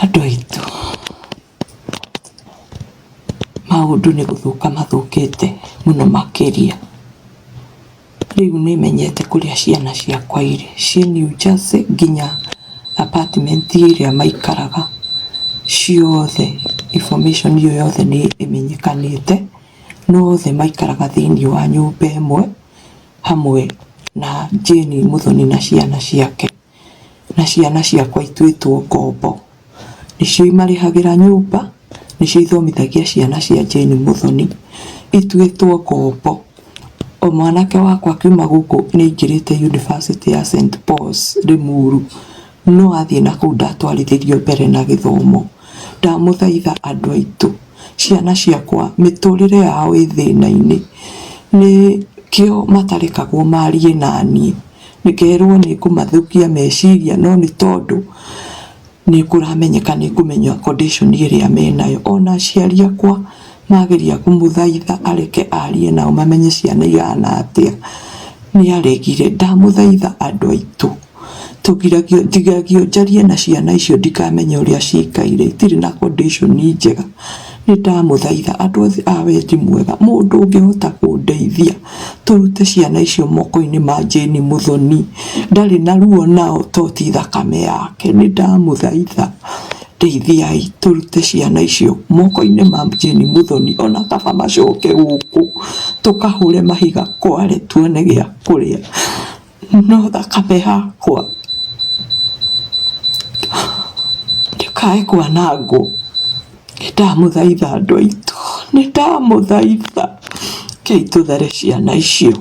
Andũ aitũ, maũndũ nĩ gũthũka mathũkĩte mũno makĩria. Rĩu nĩ menyete kũrĩa ciana ciakwa irĩ, ciĩ New Jersey nginya apartment ĩrĩa maikaraga ciothe, information ĩyo yothe nĩ ĩmenyekanĩte, no othe maikaraga thĩinĩ wa nyũmba ĩmwe hamwe na Jane Muthoni na ciana ciake, na ciana ciakwa ituĩtwo ngombo, nĩcio imarĩhagĩra nyũmba, nĩcio ithomithagia ciana cia Jane Muthoni, ituĩtwo ngombo. O mwanake wakwa akiuma gũkũ nĩ aingĩrĩte University ya St Paul's Limuru, no athiĩ na kũu ndatwarithĩrio mbere na gĩthomo. Ndamũthaitha andũ aitũ, ciana ciakwa mĩtũrĩre yao ĩ thĩna-inĩ, nĩkĩo matarekagwo marie naniĩ, nĩngerwo nĩ ngũmathũkia meciria, no nĩ tondũ nĩ kũramenyeka nĩ ngũmenya condition ĩrĩa menayo. Ona aciari akwa mageria kũmũthaitha areke arie nao mamenye ciana ihana atĩa, nĩ aregire. Ndamũthaitha andũ aitũ, ndigagio njarie na ciana icio ndikamenye ũrĩa ciikaire, itirĩ na condition njega. Nĩ ndamũthaitha andũ othe a wendi mwega, mũndũ ũngĩhota kũndeithia tũrute ciana icio moko-inĩ ma Jane Muthoni, ndarĩ na ruo nao to ti thakame yake. Nĩ ndamũthaitha ndeithiai tũrute ciana icio moko-inĩ ma Jane Muthoni, ona kaba macoke gũkũ tũkahũre mahiga kware tuone gĩa kũrĩa, no thakame yakwa ndĩkae kwanangwo. Nĩ ndamũthaitha andũ aitũ, nĩ ndamũthaitha, kei tũthere ciana icio.